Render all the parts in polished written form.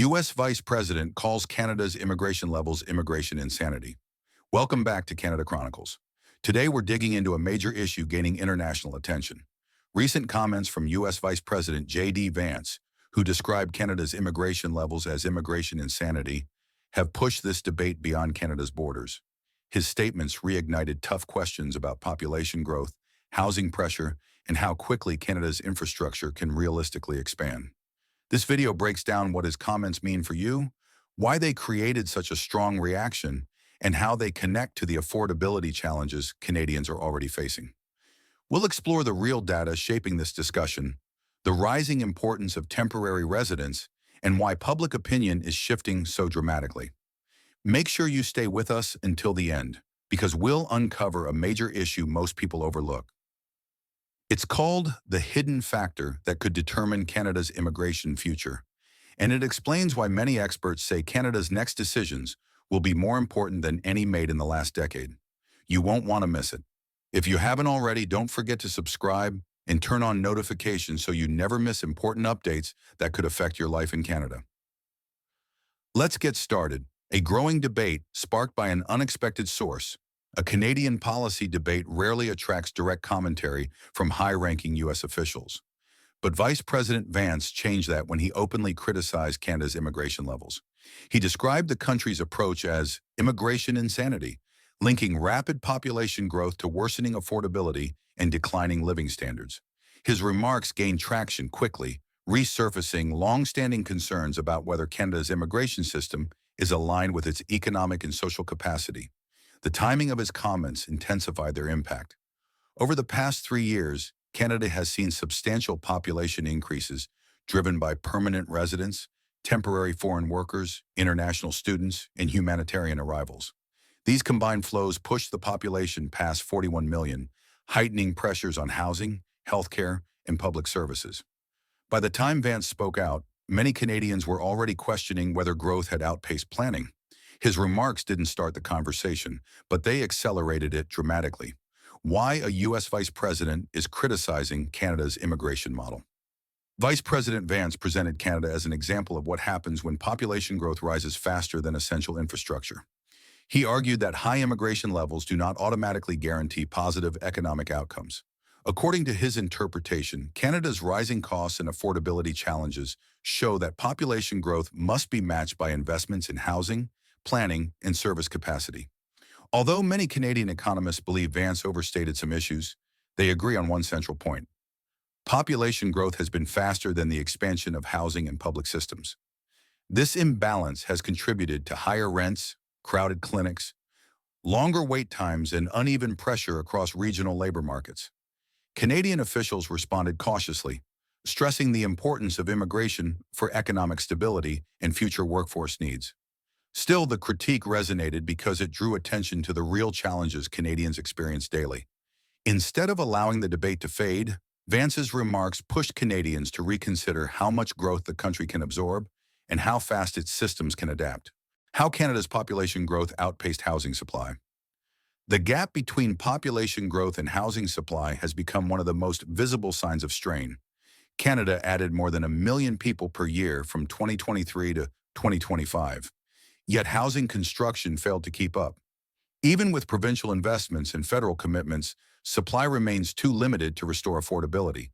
U.S. Vice President calls Canada's immigration levels immigration insanity. Welcome back to Canada Chronicles. Today we're digging into a major issue gaining international attention. Recent comments from U.S. Vice President JD Vance, who described Canada's immigration levels as immigration insanity, have pushed this debate beyond Canada's borders. His statements reignited tough questions about population growth, housing pressure, and how quickly Canada's infrastructure can realistically expand. This video breaks down what his comments mean for you, why they created such a strong reaction, and how they connect to the affordability challenges Canadians are already facing. We'll explore the real data shaping this discussion, the rising importance of temporary residence, and why public opinion is shifting so dramatically. Make sure you stay with us until the end, because we'll uncover a major issue most people overlook. It's called the hidden factor that could determine Canada's immigration future, and it explains why many experts say Canada's next decisions will be more important than any made in the last decade. You won't want to miss it. If you haven't already, don't forget to subscribe and turn on notifications so you never miss important updates that could affect your life in Canada. Let's get started. A growing debate sparked by an unexpected source. A Canadian policy debate rarely attracts direct commentary from high-ranking U.S. officials. But Vice President Vance changed that when he openly criticized Canada's immigration levels. He described the country's approach as immigration insanity, linking rapid population growth to worsening affordability and declining living standards. His remarks gained traction quickly, resurfacing long-standing concerns about whether Canada's immigration system is aligned with its economic and social capacity. The timing of his comments intensified their impact. Over the past 3 years, Canada has seen substantial population increases driven by permanent residents, temporary foreign workers, international students, and humanitarian arrivals. These combined flows pushed the population past 41 million, heightening pressures on housing, healthcare, and public services. By the time Vance spoke out, many Canadians were already questioning whether growth had outpaced planning. His remarks didn't start the conversation, but they accelerated it dramatically. Why a U.S. Vice President is criticizing Canada's immigration model. Vice President Vance presented Canada as an example of what happens when population growth rises faster than essential infrastructure. He argued that high immigration levels do not automatically guarantee positive economic outcomes. According to his interpretation, Canada's rising costs and affordability challenges show that population growth must be matched by investments in housing, planning, and service capacity. Although many Canadian economists believe Vance overstated some issues, they agree on one central point. Population growth has been faster than the expansion of housing and public systems. This imbalance has contributed to higher rents, crowded clinics, longer wait times, and uneven pressure across regional labor markets. Canadian officials responded cautiously, stressing the importance of immigration for economic stability and future workforce needs. Still, the critique resonated because it drew attention to the real challenges Canadians experience daily. Instead of allowing the debate to fade, Vance's remarks pushed Canadians to reconsider how much growth the country can absorb and how fast its systems can adapt. How Canada's population growth outpaced housing supply. The gap between population growth and housing supply has become one of the most visible signs of strain. Canada added more than 1 million people per year from 2023 to 2025. Yet housing construction failed to keep up. Even with provincial investments and federal commitments, supply remains too limited to restore affordability.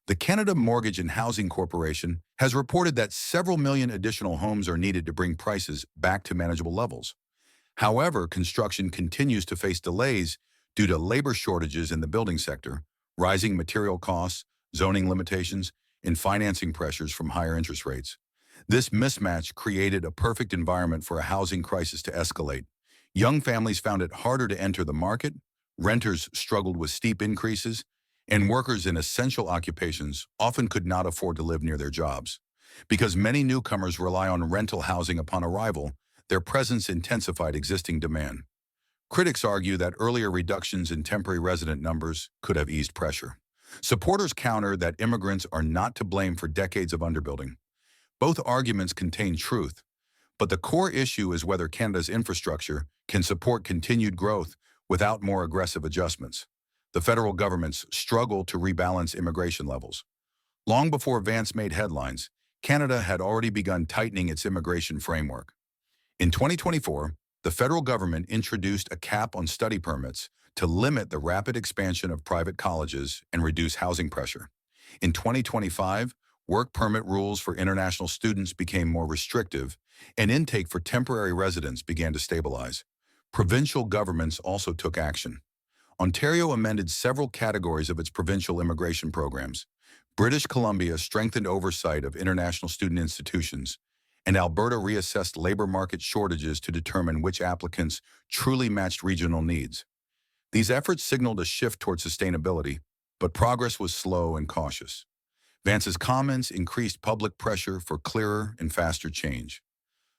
The Canada Mortgage and Housing Corporation has reported that several million additional homes are needed to bring prices back to manageable levels. However, construction continues to face delays due to labor shortages in the building sector, rising material costs, zoning limitations, and financing pressures from higher interest rates. This mismatch created a perfect environment for a housing crisis to escalate. Young families found it harder to enter the market, renters struggled with steep increases, and workers in essential occupations often could not afford to live near their jobs. Because many newcomers rely on rental housing upon arrival, their presence intensified existing demand. Critics argue that earlier reductions in temporary resident numbers could have eased pressure. Supporters counter that immigrants are not to blame for decades of underbuilding. Both arguments contain truth, but the core issue is whether Canada's infrastructure can support continued growth without more aggressive adjustments. The federal government's struggle to rebalance immigration levels. Long before Vance made headlines, Canada had already begun tightening its immigration framework. In 2024, the federal government introduced a cap on study permits to limit the rapid expansion of private colleges and reduce housing pressure. In 2025, work permit rules for international students became more restrictive, and intake for temporary residents began to stabilize. Provincial governments also took action. Ontario amended several categories of its provincial immigration programs. British Columbia strengthened oversight of international student institutions, and Alberta reassessed labor market shortages to determine which applicants truly matched regional needs. These efforts signaled a shift toward sustainability, but progress was slow and cautious. Vance's comments increased public pressure for clearer and faster change.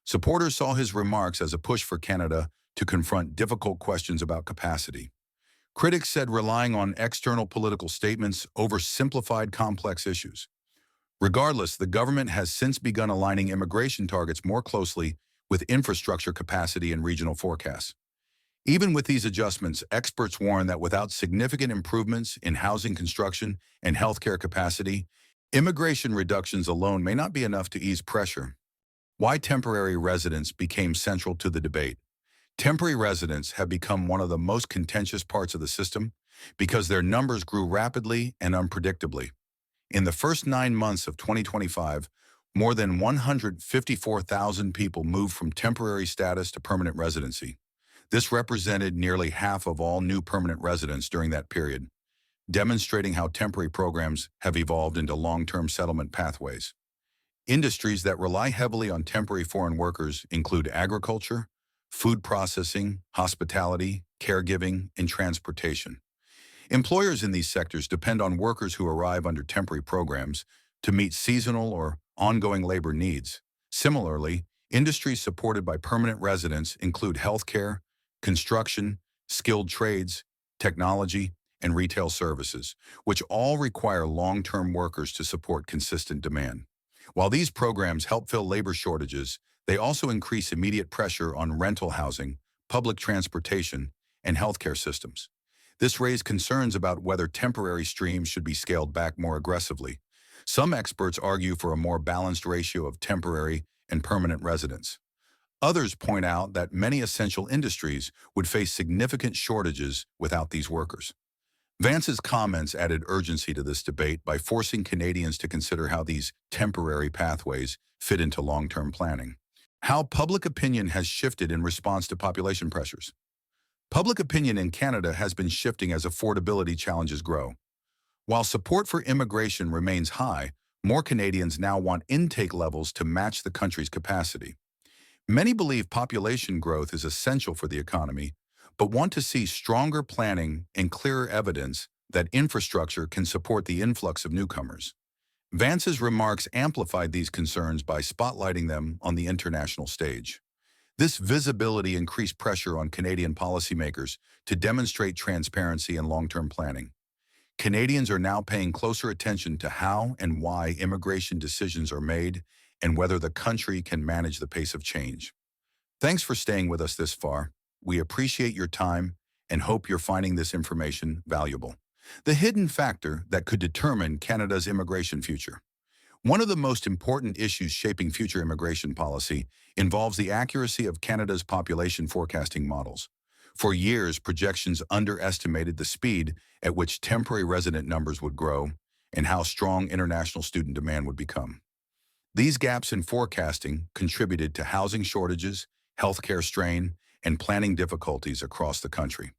Supporters saw his remarks as a push for Canada to confront difficult questions about capacity. Critics said relying on external political statements oversimplified complex issues. Regardless, the government has since begun aligning immigration targets more closely with infrastructure capacity and regional forecasts. Even with these adjustments, experts warn that without significant improvements in housing construction and healthcare capacity, immigration reductions alone may not be enough to ease pressure. Why temporary residents became central to the debate. Temporary residents have become one of the most contentious parts of the system because their numbers grew rapidly and unpredictably. In the first 9 months of 2025, more than 154,000 people moved from temporary status to permanent residency. This represented nearly half of all new permanent residents during that period, demonstrating how temporary programs have evolved into long-term settlement pathways. Industries that rely heavily on temporary foreign workers include agriculture, food processing, hospitality, caregiving, and transportation. Employers in these sectors depend on workers who arrive under temporary programs to meet seasonal or ongoing labor needs. Similarly, industries supported by permanent residents include healthcare, construction, skilled trades, technology, and retail services, which all require long-term workers to support consistent demand. While these programs help fill labor shortages, they also increase immediate pressure on rental housing, public transportation, and healthcare systems. This raised concerns about whether temporary streams should be scaled back more aggressively. Some experts argue for a more balanced ratio of temporary and permanent residents. Others point out that many essential industries would face significant shortages without these workers. Vance's comments added urgency to this debate by forcing Canadians to consider how these temporary pathways fit into long-term planning. How public opinion has shifted in response to population pressures. Public opinion in Canada has been shifting as affordability challenges grow. While support for immigration remains high, more Canadians now want intake levels to match the country's capacity. Many believe population growth is essential for the economy, but want to see stronger planning and clearer evidence that infrastructure can support the influx of newcomers. Vance's remarks amplified these concerns by spotlighting them on the international stage. This visibility increased pressure on Canadian policymakers to demonstrate transparency and long-term planning. Canadians are now paying closer attention to how and why immigration decisions are made and whether the country can manage the pace of change. Thanks for staying with us this far. We appreciate your time and hope you're finding this information valuable. The hidden factor that could determine Canada's immigration future. One of the most important issues shaping future immigration policy involves the accuracy of Canada's population forecasting models. For years, projections underestimated the speed at which temporary resident numbers would grow and how strong international student demand would become. These gaps in forecasting contributed to housing shortages, healthcare strain, and planning difficulties across the country.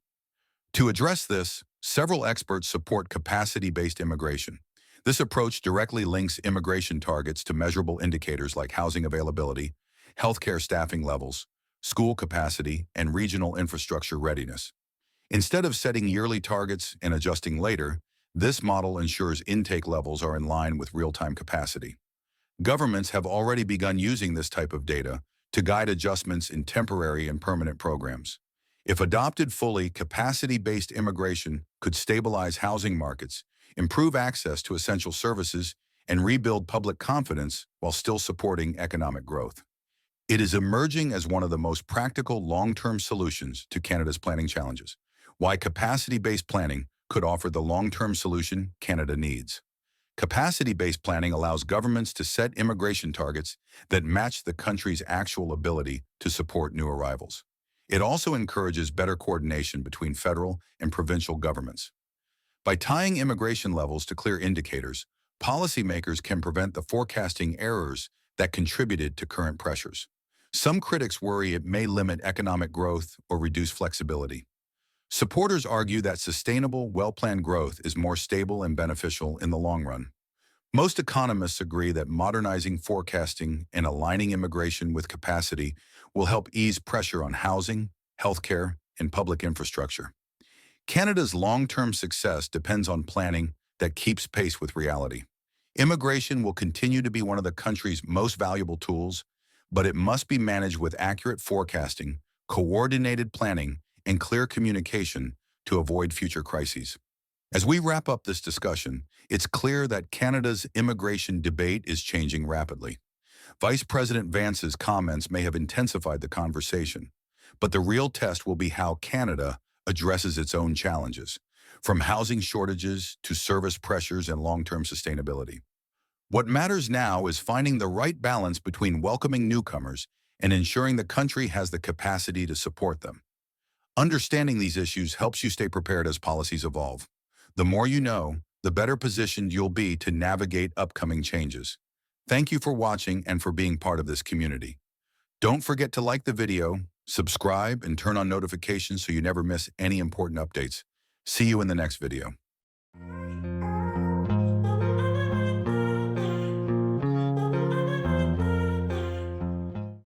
To address this, several experts support capacity-based immigration. This approach directly links immigration targets to measurable indicators like housing availability, healthcare staffing levels, school capacity, and regional infrastructure readiness. Instead of setting yearly targets and adjusting later, this model ensures intake levels are in line with real-time capacity. Governments have already begun using this type of data to guide adjustments in temporary and permanent programs. If adopted fully, capacity-based immigration could stabilize housing markets, improve access to essential services, and rebuild public confidence while still supporting economic growth. It is emerging as one of the most practical long-term solutions to Canada's planning challenges. Why capacity-based planning could offer the long-term solution Canada needs. Capacity-based planning allows governments to set immigration targets that match the country's actual ability to support new arrivals. It also encourages better coordination between federal and provincial governments. By tying immigration levels to clear indicators, policymakers can prevent the forecasting errors that contributed to current pressures. Some critics worry it may limit economic growth or reduce flexibility. Supporters argue that sustainable, well-planned growth is more stable and beneficial in the long run. Most economists agree that modernizing forecasting and aligning immigration with capacity will help ease pressure on housing, healthcare, and public infrastructure. Canada's long-term success depends on planning that keeps pace with reality. Immigration will continue to be one of the country's most valuable tools, but it must be managed with accurate forecasting, coordinated planning, and clear communication to avoid future crises. As we wrap up this discussion, it's clear that Canada's immigration debate is changing rapidly. Vice President Vance's comments may have intensified the conversation, but the real test will be how Canada addresses its own challenges, from housing shortages to service pressures and long-term sustainability. What matters now is finding the right balance between welcoming newcomers and ensuring the country has the capacity to support them. Understanding these issues helps you stay prepared as policies evolve. The more you know, the better positioned you'll be to navigate upcoming changes. Thank you for watching and for being part of this community. Don't forget to like the video, subscribe, and turn on notifications so you never miss any important updates. See you in the next video.